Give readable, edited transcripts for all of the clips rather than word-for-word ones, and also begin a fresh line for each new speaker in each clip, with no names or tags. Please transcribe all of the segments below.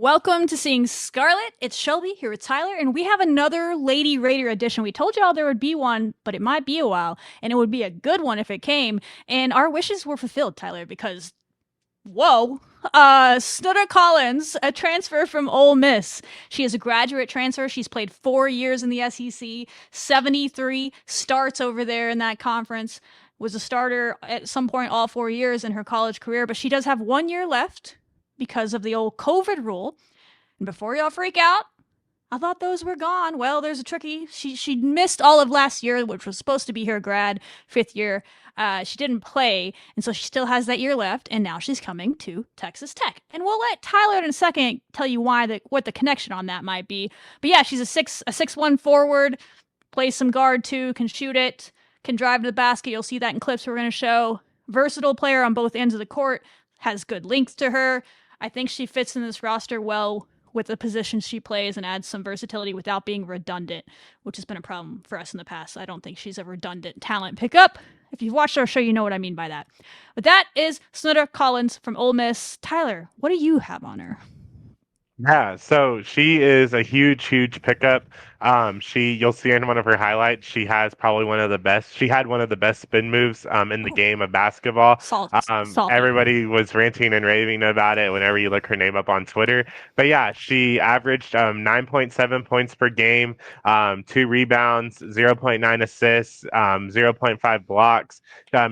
Welcome to Seeing Scarlet. It's Shelby here with Tyler, and we have another Lady Raider edition. We told y'all there would be one, but it might be a while, and it would be a good one if it came. And our wishes were fulfilled, Tyler, because whoa, Snudda Collins, a transfer from Ole Miss. She is a graduate transfer. She's played 4 years in the SEC, 73 starts over there in that conference. Was a starter at some point all 4 years in her college career, but she does have 1 year left because of the old COVID rule. And before y'all freak out, I thought those were gone. Well, there's a tricky. She missed all of last year, which was supposed to be her grad 5th year. She didn't play, and so she still has that year left. And now she's coming to Texas Tech. And we'll let Tyler in a second tell you what the connection on that might be. But yeah, she's a 6'1" forward, plays some guard too, can shoot it, can drive to the basket. You'll see that in clips we're going to show. Versatile player on both ends of the court, has good length to her. I think she fits in this roster well with the positions she plays and adds some versatility without being redundant, which has been a problem for us in the past. I don't think she's a redundant talent pickup. If you've watched our show, you know what I mean by that. But that is Snudda Collins from Ole Miss. Tyler, what do you have on her?
Yeah, so she is a huge pickup. You'll see in one of her highlights, she has probably one of the best. She had one of the best spin moves in the
Oh,
game of basketball.
salty.
Everybody was ranting and raving about it whenever you look her name up on Twitter. But yeah, she averaged 9.7 points per game, 2 rebounds, 0.9 assists, 0.5 blocks.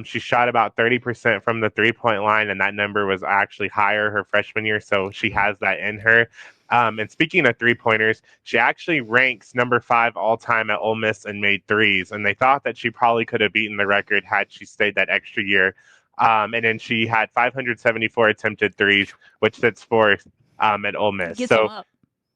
She shot about 30% from the 3-point line, and that number was actually higher her freshman year. So she has that in her. And speaking of 3-pointers, she actually ranks number 5 all time at Ole Miss and made threes. And they thought that she probably could have beaten the record had she stayed that extra year. And then she had 574 attempted threes, which sits fourth at Ole Miss.
Get some
So
up.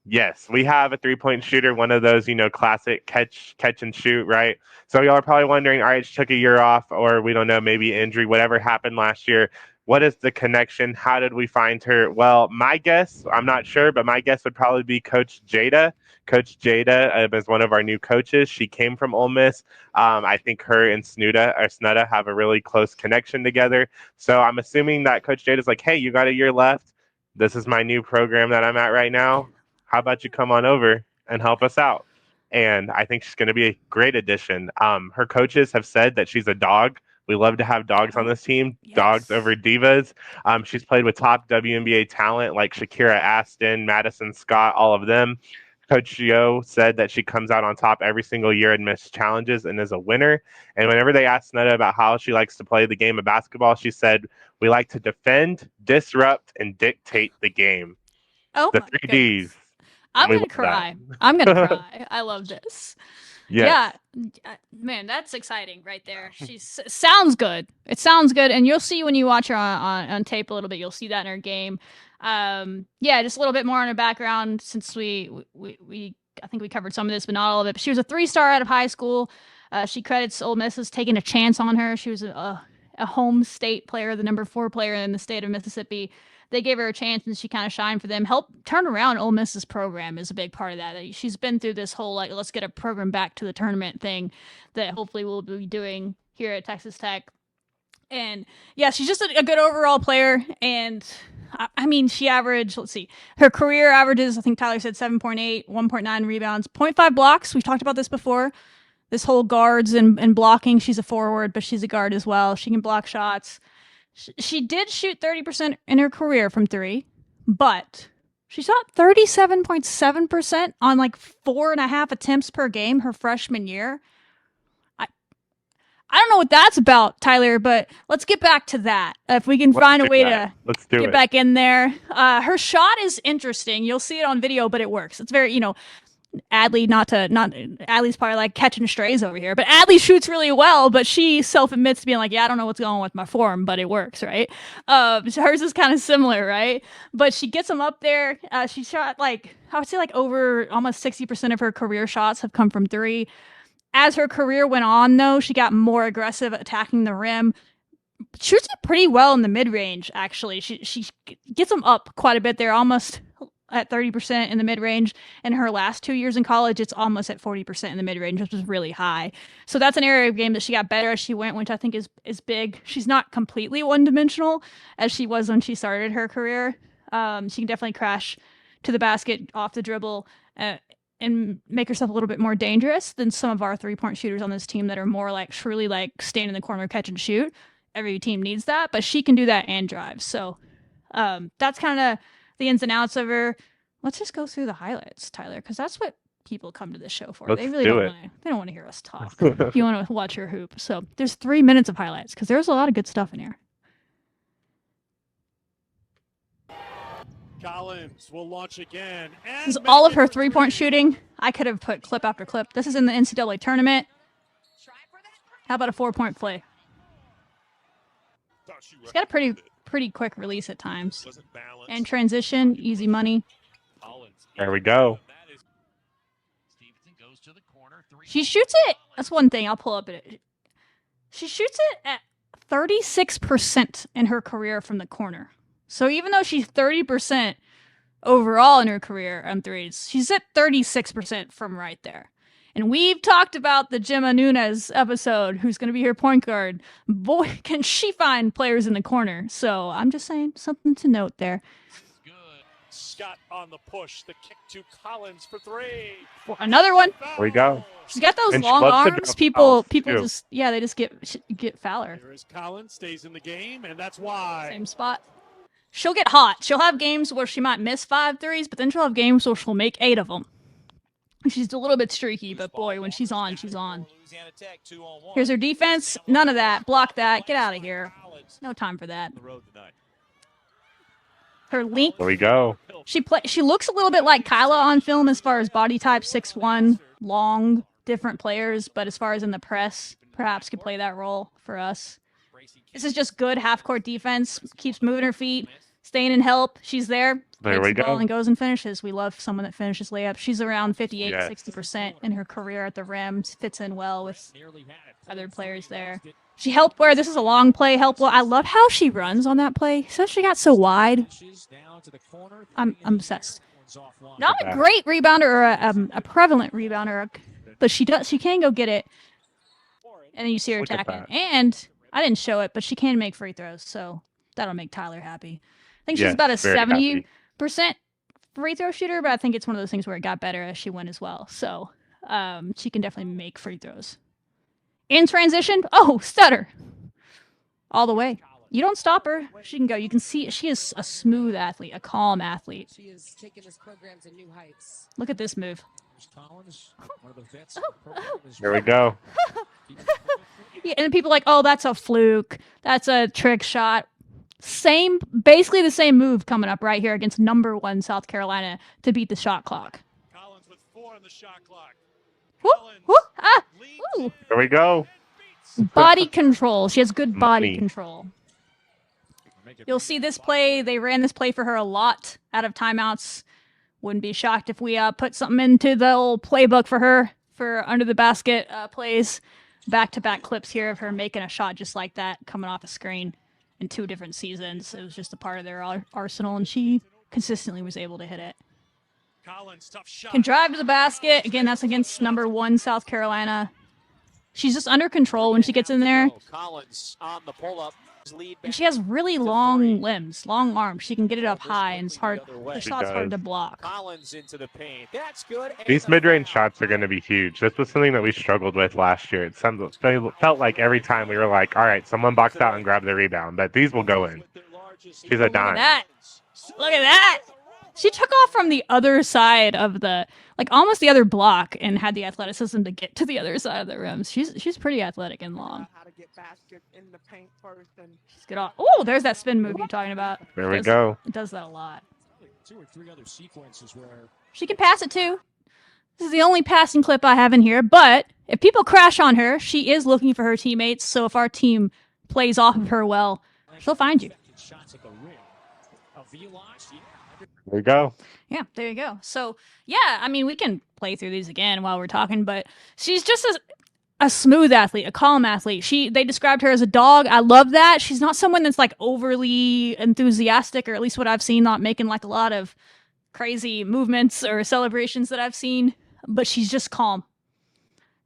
yes, we have a 3-point shooter, one of those, classic catch and shoot, right? So y'all are probably wondering, all right, she took a year off, or we don't know, maybe injury, whatever happened last year. What is the connection? How did we find her? Well, my guess, I'm not sure, but my guess would probably be Coach Jada. Coach Jada is one of our new coaches. She came from Ole Miss. I think her and Snudda have a really close connection together. So I'm assuming that Coach Jada's like, hey, you got a year left. This is my new program that I'm at right now. How about you come on over and help us out? And I think she's going to be a great addition. Her coaches have said that she's a dog. We love to have dogs on
Oh,
this team, dogs
yes.
over divas. She's played with top WNBA talent like Shakira Aston, Madison Scott, all of them. Coach Gio said that she comes out on top every single year in Miss Challenges and is a winner. And whenever they asked Netta about how she likes to play the game of basketball, she said, we like to defend, disrupt, and dictate the game.
Oh
The
my
three Ds.
goodness. I'm
We
gonna
love
cry. I'm gonna
that.
cry. I love this. Yeah,
Yes.
man, that's exciting right there. She sounds good. It sounds good, and you'll see when you watch her on tape a little bit. You'll see that in her game. Yeah, just a little bit more on her background since we I think we covered some of this, but not all of it. But she was a 3-star out of high school. She credits Ole Miss as taking a chance on her. She was a home state player, the number 4 player in the state of Mississippi. They gave her a chance and she kind of shined for them. Help turn around Ole Miss's program is a big part of that. She's been through this whole like let's get a program back to the tournament thing that hopefully we'll be doing here at Texas Tech. And yeah, she's just a good overall player. And I mean, she averaged, let's see, her career averages, I think Tyler said 7.8, 1.9 rebounds, zero point 0.5 blocks. We've talked about this before. This whole guards and blocking. She's a forward, but she's a guard as well. She can block shots. She did shoot 30% in her career from three, but she shot 37.7% on like 4.5 attempts per game her freshman year. I, I don't know what that's about, Tyler, but let's get back to that. If we can
Let's
find a
do
way
that.
to
Let's do
get
it.
back in there. Her shot is interesting. You'll see it on video, but it works. It's very, Adley, not Adley's probably like catching strays over here, but Adley shoots really well, but she self admits to being like, yeah, I don't know what's going on with my form, but it works, right? So hers is kind of similar, right? But she gets them up there. She shot like I would say like over almost 60% of her career shots have come from three. As her career went on, though, she got more aggressive attacking the rim. Shoots it pretty well in the mid range. Actually, she gets them up quite a bit. They're almost at 30% in the mid range. In her last 2 years in college, it's almost at 40% in the mid range, which is really high. So that's an area of game that she got better as she went, which I think is big. She's not completely one dimensional as she was when she started her career. She can definitely crash to the basket off the dribble and make herself a little bit more dangerous than some of our 3-point shooters on this team that are more like truly like stand in the corner, catch and shoot. Every team needs that, but she can do that and drive. So that's kind of the ins and outs of her. Let's just go through the highlights, Tyler, because that's what people come to this show for.
Let's
They really
do
don't
it.
want to. They don't want to hear us talk. If you want to watch her hoop, so there's 3 minutes of highlights because there's a lot of good stuff in here.
Collins will launch again.
This is all of her 3-point shooting. I could have put clip after clip. This is in the NCAA tournament. How about a 4-point play? She's got a pretty quick release at times. And transition, easy money.
There we go.
She shoots it. That's one thing. I'll pull up it. She shoots it at 36% in her career from the corner. So even though she's 30% overall in her career on threes, she's at 36% from right there. And we've talked about the Gemma Nunes episode, who's going to be her point guard. Boy, can she find players in the corner. So I'm just saying, something to note there.
Scott on the push. The kick to Collins for 3.
For another one.
There we go.
She's got those
And she
long
loves to
arms.
drop
People
fouls, too.
just, yeah, they just get fouler.
There is Collins, stays in the game, and that's why.
Same spot. She'll get hot. She'll have games where she might miss 5 threes, but then she'll have games where she'll make 8 of them. She's a little bit streaky, but boy, when she's on, she's on. Here's her defense. None of that. Block that. Get out of here. No time for that. Her length.
There we go.
She looks a little bit like Kyla on film as far as body type, 6'1", long, different players, but as far as in the press, perhaps could play that role for us. This is just good half-court defense. Keeps moving her feet, staying in help. She's there.
There
takes
we
the ball
go.
and goes and finishes. We love someone that finishes layups. She's around 58,
Yes.
60% in her career at the rim. Fits in well with other players there. She helped where this is a long play. Help well. I love how she runs on that play. So she got so wide. I'm obsessed. Not a great rebounder or a prevalent rebounder, but she can go get it. And then you see her
Look at
attacking.
that.
And I didn't show it, but she can make free throws, so that'll make Tyler happy. I think she's
Yes,
about a
very
70% free throw shooter, but I think it's one of those things where it got better as she went as well. So she can definitely make free throws. In transition, stutter. All the way. You don't stop her. She can go. You can see she is a smooth athlete, a calm athlete.
She is taking this program to new heights.
Look at this move.
There we go.
Yeah, and people are like, oh, that's a fluke. That's a trick shot. Basically the same move coming up right here against number 1 South Carolina to beat the shot clock.
Collins with 4 on the shot clock.
Woo, woo, woo.
There we go.
Body control. She has good body
Money.
control. You'll see this play. They ran this play for her a lot out of timeouts. Wouldn't be shocked if we put something into the old playbook for her for under the basket plays. Back-to-back clips here of her making a shot just like that coming off a screen in 2 different seasons. It was just a part of their arsenal, and she consistently was able to hit it.
Collins, tough shot.
Can drive to the basket. Again, that's against number 1 South Carolina. She's just under control when she gets in there.
Collins on the pull-up.
And she has really long limbs, long arms. She can get it up high, and it's hard. The
She
shot's hard
does.
to block.
Collins into the paint. That's good.
These mid-range shots are going to be huge. This was something that we struggled with last year. It felt like every time we were like, all right, someone boxed out and grabbed the rebound, that these will go in. She's a
Look at
dime.
that. Look at that. She took off from the other side of the, like almost the other block, and had the athleticism to get to the other side of the rim. She's pretty athletic and long.
How to get basket in the paint first and
She's good off. Oh, there's that spin move you're talking about.
There we go.
It does that a lot.
2 or 3 other sequences where
She can pass it too. This is the only passing clip I have in here, but if people crash on her, she is looking for her teammates. So if our team plays off of her well, she'll find you.
shots at the rim. A V-launch,
There we go.
Yeah, there you go. So, yeah, I mean, we can play through these again while we're talking, but she's just a smooth athlete, a calm athlete. They described her as a dog. I love that. She's not someone that's like overly enthusiastic, or at least what I've seen, not making like a lot of crazy movements or celebrations that I've seen, but she's just calm.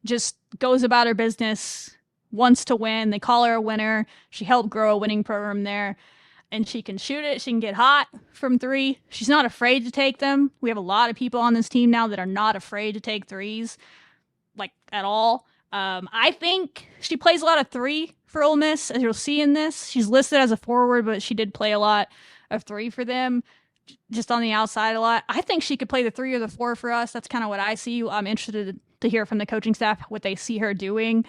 Just goes about her business, wants to win. They call her a winner. She helped grow a winning program there. and she can shoot it. She can get hot from three. She's not afraid to take them. We have a lot of people on this team now that are not afraid to take threes, like at all. I think she plays a lot of three for Ole Miss, as you'll see in this. She's listed as a forward, but she did play a lot of three for them, just on the outside a lot. I think she could play the three or the four for us. That's kind of what I see. I'm interested to hear from the coaching staff what they see her doing.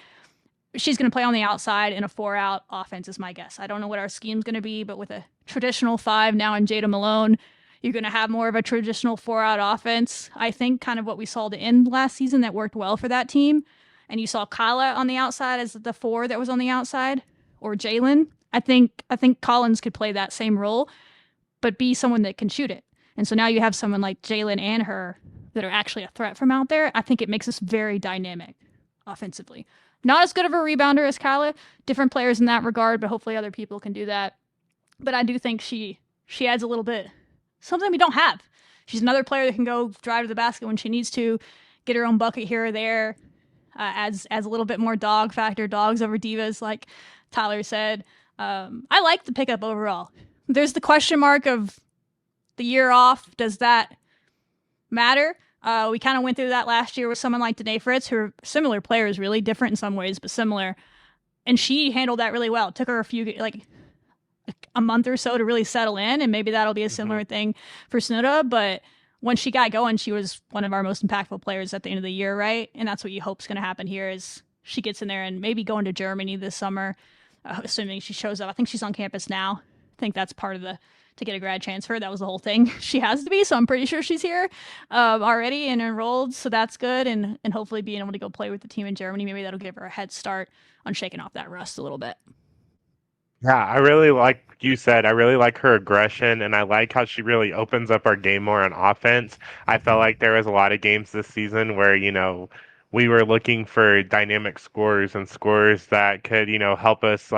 She's going to play on the outside in a 4-out offense is my guess. I don't know what our scheme's going to be, but with a traditional 5 now in Jada Malone, you're going to have more of a traditional 4-out offense. I think kind of what we saw to end last season that worked well for that team. And you saw Kyla on the outside as the 4 that was on the outside, or Jalen. I think Collins could play that same role, but be someone that can shoot it. And so now you have someone like Jalen and her that are actually a threat from out there. I think it makes us very dynamic offensively. Not as good of a rebounder as Kyla. Different players in that regard, but hopefully other people can do that. But I do think she adds a little bit, something we don't have. She's another player that can go drive to the basket when she needs to, get her own bucket here or there, adds a little bit more dog factor, dogs over divas, like Tyler said. I like the pickup overall. There's the question mark of the year off. Does that matter? We kind of went through that last year with someone like Danae Fritz, who are similar players, really different in some ways, but similar. And she handled that really well. It took her a month or so to really settle in, and maybe that'll be a similar thing for Snudda. But when she got going, she was one of our most impactful players at the end of the year, right? And that's what you hope's going to happen here is she gets in there and maybe going to Germany this summer, assuming she shows up. I think she's on campus now. I think that's part of to get a grad transfer. That was the whole thing. She has to be, so I'm pretty sure she's here already and enrolled, so that's good. And hopefully being able to go play with the team in Germany, maybe that'll give her a head start on shaking off that rust a little bit.
Yeah, I really like you said, I really like her aggression, and I like how she really opens up our game more on offense. I felt like there was a lot of games this season where, we were looking for dynamic scorers and scorers that could, help us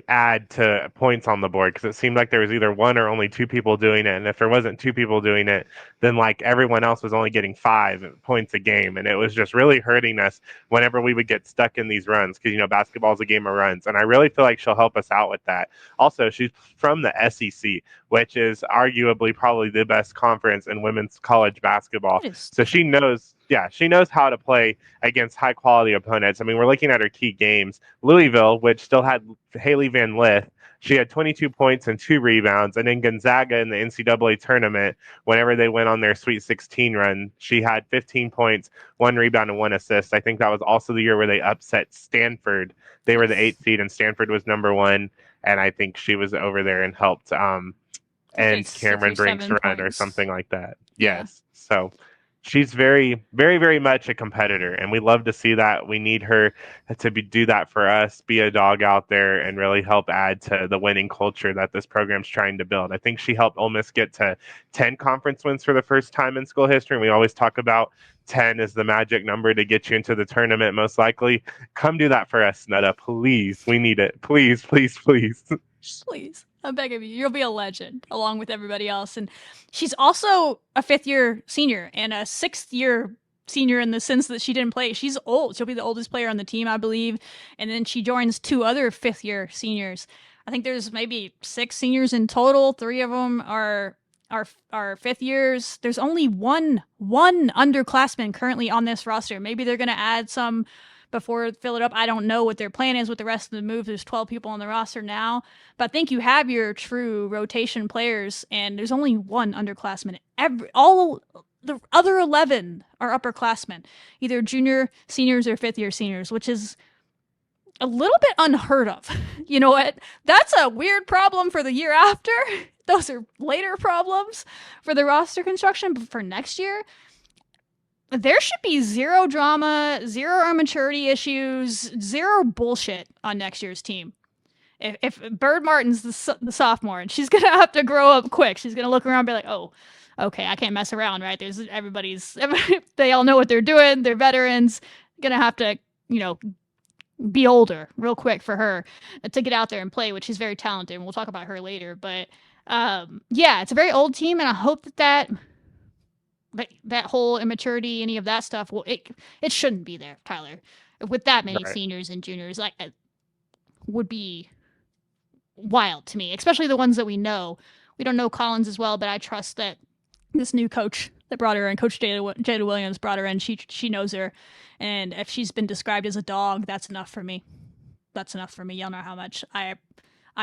add to points on the board, because it seemed like there was either one or only two people doing it. And if there wasn't two people doing it, then like everyone else was only getting 5 points a game. And it was just really hurting us whenever we would get stuck in these runs, because, basketball is a game of runs. And I really feel like she'll help us out with that. Also, she's from the SEC, which is arguably probably the best conference in women's college basketball. So she knows how to play against high quality opponents. I mean, we're looking at her key games. Louisville, which still had Haley Van Lith, she had 22 points and 2 rebounds. And then Gonzaga in the NCAA tournament, whenever they went on their Sweet 16 run, she had 15 points, 1 rebound, and 1 assist. I think that was also the year where they upset Stanford. They were the 8th seed, and Stanford was number 1. And I think she was over there and helped and Cameron Brink's run or something like that. Yes. So she's very, very, very much a competitor, and we love to see that. We need her to do that for us, be a dog out there, and really help add to the winning culture that this program's trying to build. I think she helped Ole Miss get to 10 conference wins for the first time in school history, and we always talk about 10 is the magic number to get you into the tournament, most likely. Come do that for us, Snudda. Please. We need it. Please, please, please.
Please. I'm begging you. You'll be a legend along with everybody else. And she's also a 5th-year senior and a 6th-year senior in the sense that she didn't play. She's old. She'll be the oldest player on the team, I believe. And then she joins 2 other 5th-year seniors. I think there's maybe 6 seniors in total. 3 of them are 5th years. There's only one underclassman currently on this roster. Maybe they're going to add some before fill it up. I don't know what their plan is with the rest of the move. There's 12 people on the roster now, but I think you have your true rotation players, and there's only one underclassman. All the other 11 are upperclassmen, either junior seniors or 5th-year seniors, which is a little bit unheard of. You know what? That's a weird problem for the year after. Those are later problems for the roster construction, but for next year, there should be 0 drama, 0 immaturity issues, 0 bullshit on next year's team. If Bird Martin's the sophomore, and she's going to have to grow up quick. She's going to look around and be like, oh, okay, I can't mess around, right? They all know what they're doing. They're veterans. Going to have to, be older real quick for her to get out there and play, which she's very talented. And we'll talk about her later. But it's a very old team, and I hope that whole immaturity, any of that stuff, it shouldn't be there, Tyler. With that many seniors and juniors, would be wild to me, especially the ones that we know. We don't know Collins as well, but I trust that this new coach that brought her in, Coach Jada Williams, brought her in. She knows her, and if she's been described as a dog, that's enough for me. That's enough for me. Y'all know how much I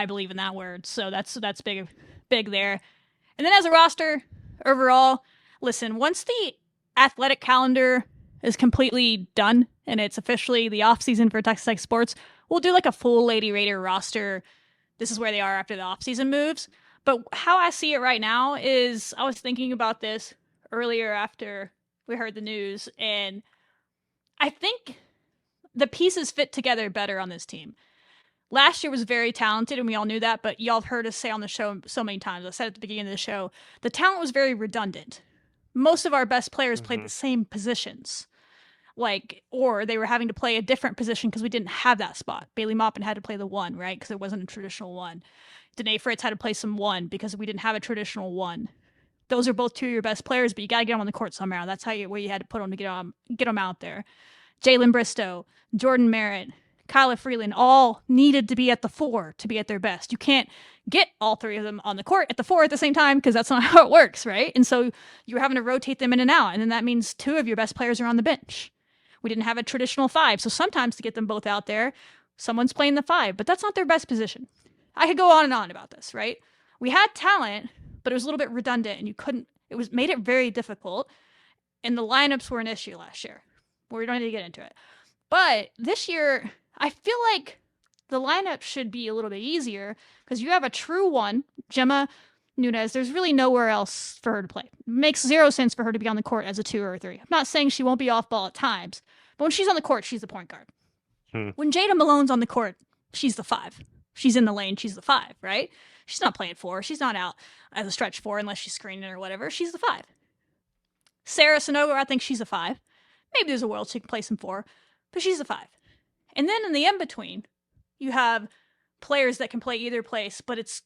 believe in that word. So that's big there. And then as a roster overall, listen, once the athletic calendar is completely done and it's officially the off season for Texas Tech sports, we'll do like a full Lady Raider roster. This is where they are after the off season moves. But how I see it right now is I was thinking about this earlier after we heard the news, and I think the pieces fit together better on this team. Last year was very talented, and we all knew that, but y'all have heard us say on the show so many times. I said at the beginning of the show, the talent was very redundant. Most of our best players played the same positions. Or they were having to play a different position because we didn't have that spot. Bailey Maupin had to play the 1, right? Because it wasn't a traditional 1. Danae Fritz had to play some 1 because we didn't have a traditional 1. Those are both 2 of your best players, but you got to get them on the court somehow. That's where you had to put them to get them out there. Jalen Bristow, Jordan Merritt, Kyla Freeland all needed to be at the 4 to be at their best. You can't get all 3 of them on the court at the 4 at the same time because that's not how it works, right? And so you're having to rotate them in and out, and then that means 2 of your best players are on the bench. We didn't have a traditional 5, so sometimes to get them both out there, someone's playing the 5, but that's not their best position. I could go on and on about this, right? We had talent, but it was a little bit redundant, and made it very difficult, and the lineups were an issue last year. We don't need to get into it. But this year, I feel like the lineup should be a little bit easier because you have a true 1, Gemma Nunes. There's really nowhere else for her to play. It makes 0 sense for her to be on the court as a 2 or a 3. I'm not saying she won't be off ball at times, but when she's on the court, she's the point guard. When Jada Malone's on the court, she's the 5. She's in the lane, she's the 5, right? She's not playing 4. She's not out as a stretch 4 unless she's screening or whatever. She's the 5. Sarah Sanogo, I think she's a 5. Maybe there's a world she can play some 4, but she's a 5. And then in the in-between, you have players that can play either place, but it's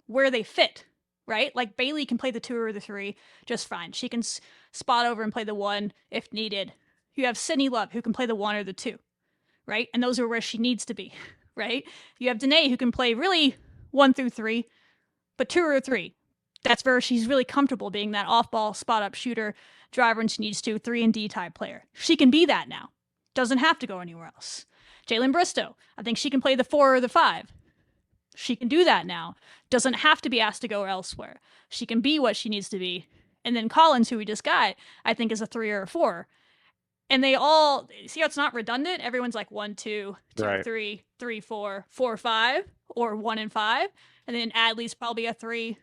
where they fit, right? Like Bailey can play the 2 or the 3 just fine. She can spot over and play the 1 if needed. You have Sydney Love who can play the 1 or the 2, right? And those are where she needs to be, right? You have Danae who can play really 1 through 3, but 2 or 3. That's where she's really comfortable being that off-ball spot-up shooter, driver when she needs to, 3 and D type player. She can be that now. Doesn't have to go anywhere else. Jalen Bristow, I think she can play the 4 or the 5. She can do that now. Doesn't have to be asked to go elsewhere. She can be what she needs to be. And then Collins, who we just got, I think is a 3 or a 4. And they all, see how it's not redundant? Everyone's like 1, 2, 2,
Right.
3, 3, 4, 4, 5, or 1 and 5. And then Adley's probably a 3,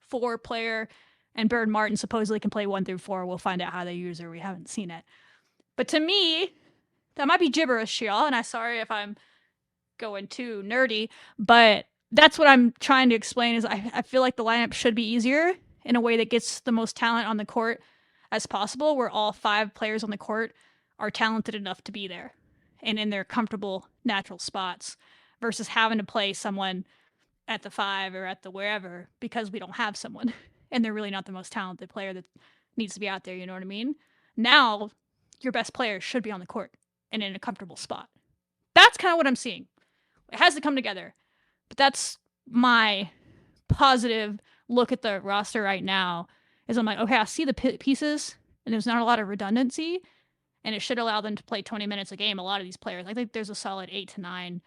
4 player. And Bird Martin supposedly can play 1 through 4. We'll find out how they use her. We haven't seen it. But to me, that might be gibberish, y'all, and I'm sorry if I'm going too nerdy, but that's what I'm trying to explain is I feel like the lineup should be easier in a way that gets the most talent on the court as possible, where all 5 players on the court are talented enough to be there and in their comfortable, natural spots versus having to play someone at the 5 or at the wherever because we don't have someone and they're really not the most talented player that needs to be out there, you know what I mean? Now, your best player should be on the court and in a comfortable spot. That's kind of what I'm seeing. It has to come together. But that's my positive look at the roster right now is I'm like, okay, I see the pieces and there's not a lot of redundancy and it should allow them to play 20 minutes a game. A lot of these players, I think there's a solid 8 to 9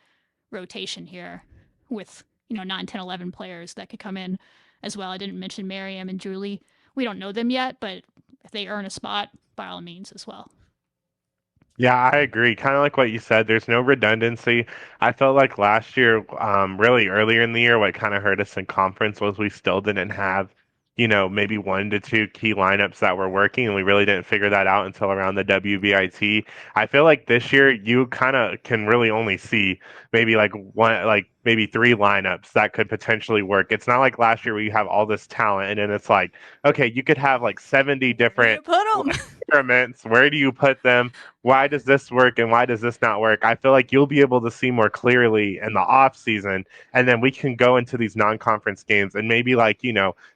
rotation here with, 9, 10, 11 players that could come in as well. I didn't mention Miriam and Julie. We don't know them yet, but if they earn a spot, by all means as well.
Yeah, I agree. Kind of like what you said, there's no redundancy. I felt like last year, really earlier in the year, what kind of hurt us in conference was we still didn't have, maybe 1 to 2 key lineups that were working, and we really didn't figure that out until around the WBIT. I feel like this year you kind of can really only see maybe like maybe 3 lineups that could potentially work. It's not like last year where you have all this talent and then it's like, okay, you could have like 70 different
Put them.
experiments. Where do you put them? Why does this work and why does this not work? I feel like you'll be able to see more clearly in the off season, and then we can go into these non-conference games and maybe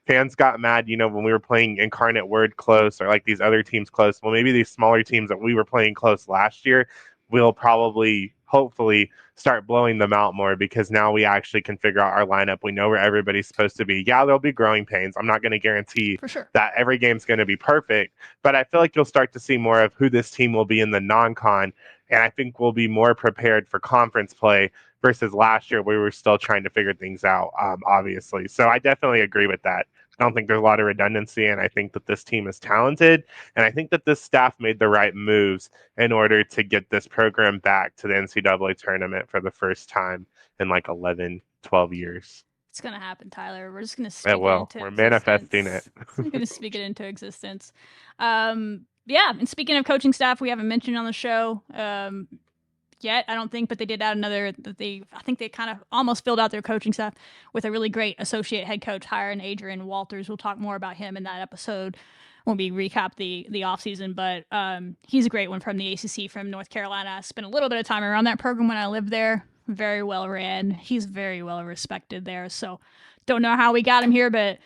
fans got mad, when we were playing Incarnate Word close or like these other teams close. Well, maybe these smaller teams that we were playing close last year, we'll probably hopefully start blowing them out more, because now we actually can figure out our lineup. We know where everybody's supposed to be. Yeah, there'll be growing pains. I'm not going to guarantee
For sure.
that every game's going to be perfect, but I feel like you'll start to see more of who this team will be in the non-con, and I think we'll be more prepared for conference play versus last year where we were still trying to figure things out, obviously. So I definitely agree with that. I don't think there's a lot of redundancy, and I think that this team is talented, and I think that this staff made the right moves in order to get this program back to the NCAA tournament for the first time in like 11, 12 years.
It's going to happen, Tyler. We're just going to speak
It
it
will.
into
We're
existence.
manifesting it.
We're going to speak it into existence. Yeah, and speaking of coaching staff, we haven't mentioned on the show yet, I don't think, but they did add another. I think they kind of almost filled out their coaching staff with a really great associate head coach hire in Adrian Walters. We'll talk more about him in that episode when we recap the offseason, but he's a great one from the ACC from North Carolina. I spent a little bit of time around that program when I lived there. Very well ran. He's very well respected there. So don't know how we got him here, but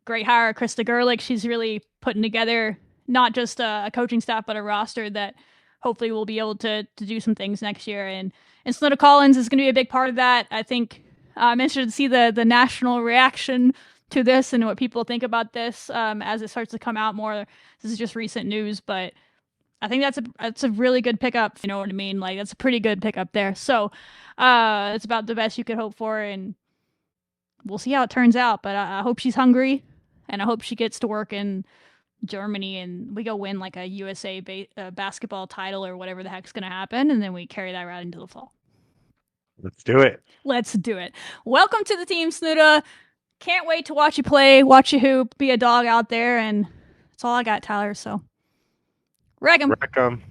great hire. Krista Gerlich, she's really putting together not just a coaching staff, but a roster that hopefully we'll be able to do some things next year. And Snudda Collins is going to be a big part of that. I think I'm interested to see the national reaction to this and what people think about this as it starts to come out more. This is just recent news, but I think that's a really good pickup. You know what I mean? Like, that's a pretty good pickup there. So it's about the best you could hope for, and we'll see how it turns out. But I hope she's hungry, and I hope she gets to work in Germany and we go win like a USA basketball title or whatever the heck's going to happen, and then we carry that right into the fall.
Let's do it.
Let's do it. Welcome to the team, Snudda. Can't wait to watch you play, watch you hoop, be a dog out there, and that's all I got, Tyler. So, wreck 'em.
Wreck 'em.